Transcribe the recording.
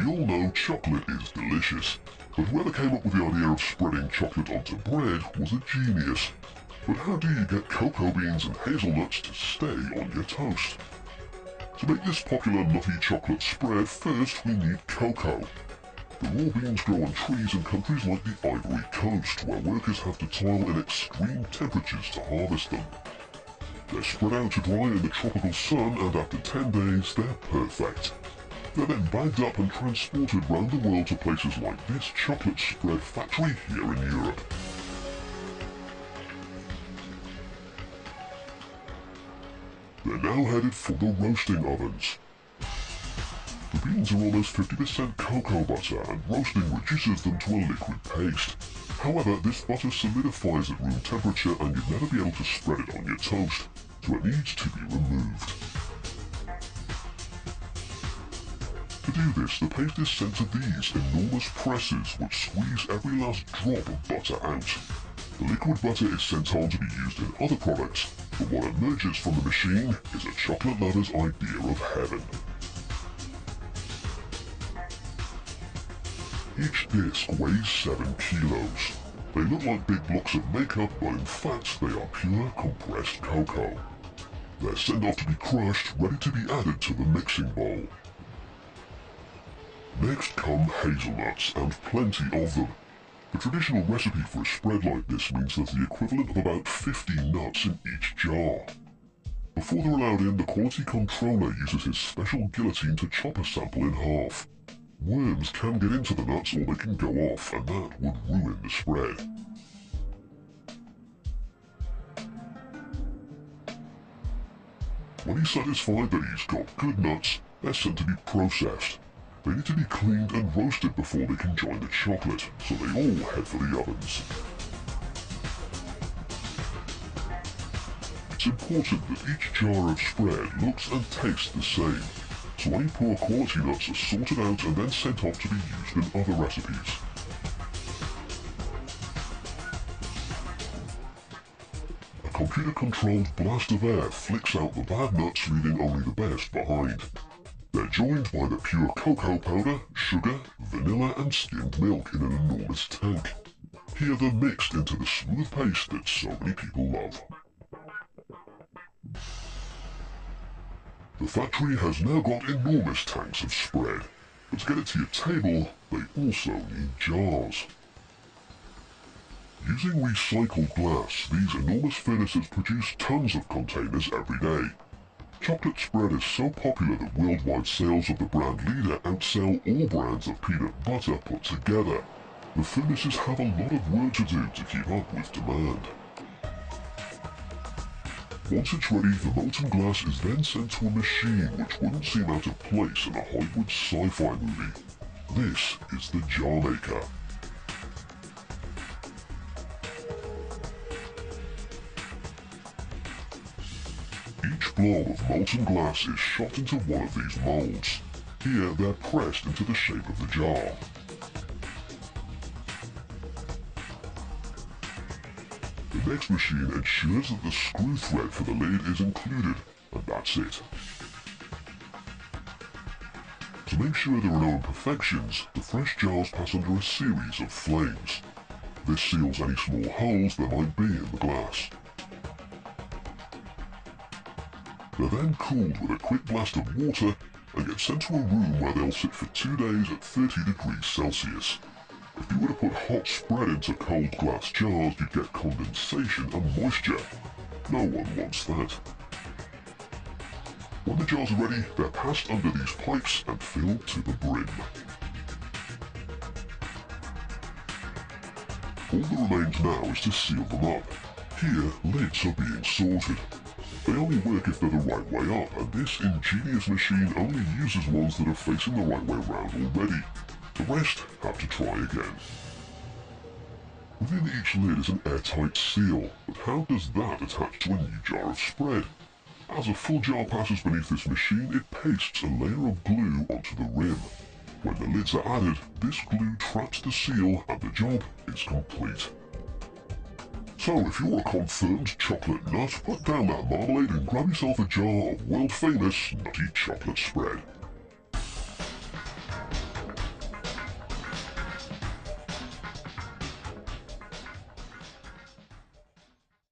We all know chocolate is delicious, but whoever came up with the idea of spreading chocolate onto bread was a genius. But how do you get cocoa beans and hazelnuts to stay on your toast? To make this popular nutty chocolate spread, first we need cocoa. The raw beans grow on trees in countries like the Ivory Coast, where workers have to toil in extreme temperatures to harvest them. They're spread out to dry in the tropical sun, and after 10 days they're perfect. They're then bagged up and transported round the world to places like this chocolate spread factory here in Europe. They're now headed for the roasting ovens. The beans are almost 50% cocoa butter, and roasting reduces them to a liquid paste. However, this butter solidifies at room temperature and you'd never be able to spread it on your toast, so it needs to be removed. To do this, the paste is sent to these enormous presses which squeeze every last drop of butter out. The liquid butter is sent on to be used in other products, but what emerges from the machine is a chocolate lover's idea of heaven. Each disc weighs 7 kilos. They look like big blocks of makeup, but in fact they are pure compressed cocoa. They're sent off to be crushed, ready to be added to the mixing bowl. Next come hazelnuts, and plenty of them. The traditional recipe for a spread like this means there's the equivalent of about 50 nuts in each jar. Before they're allowed in, the quality controller uses his special guillotine to chop a sample in half. Worms can get into the nuts or they can go off, and that would ruin the spread. When he's satisfied that he's got good nuts, they're sent to be processed. They need to be cleaned and roasted before they can join the chocolate, so they all head for the ovens. It's important that each jar of spread looks and tastes the same, so any poor quality nuts are sorted out and then sent off to be used in other recipes. A computer-controlled blast of air flicks out the bad nuts, leaving only the best behind. They're joined by the pure cocoa powder, sugar, vanilla and skimmed milk in an enormous tank. Here they're mixed into the smooth paste that so many people love. The factory has now got enormous tanks of spread, but to get it to your table, they also need jars. Using recycled glass, these enormous furnaces produce tons of containers every day. Chocolate spread is so popular that worldwide sales of the brand leader outsell all brands of peanut butter put together. The furnaces have a lot of work to do to keep up with demand. Once it's ready, the molten glass is then sent to a machine which wouldn't seem out of place in a Hollywood sci-fi movie. This is the jar maker. Each blob of molten glass is shot into one of these molds. Here they're pressed into the shape of the jar. The next machine ensures that the screw thread for the lid is included, and that's it. To make sure there are no imperfections, the fresh jars pass under a series of flames. This seals any small holes there might be in the glass. They're then cooled with a quick blast of water and get sent to a room where they'll sit for 2 days at 30 degrees Celsius. If you were to put hot spread into cold glass jars, you'd get condensation and moisture. No one wants that. When the jars are ready, they're passed under these pipes and filled to the brim. All that remains now is to seal them up. Here, lids are being sorted. They only work if they're the right way up, and this ingenious machine only uses ones that are facing the right way round already. The rest have to try again. Within each lid is an airtight seal, but how does that attach to a new jar of spread? As a full jar passes beneath this machine, it pastes a layer of glue onto the rim. When the lids are added, this glue traps the seal and the job is complete. So if you're a confirmed chocolate nut, put down that marmalade and grab yourself a jar of world-famous nutty chocolate spread.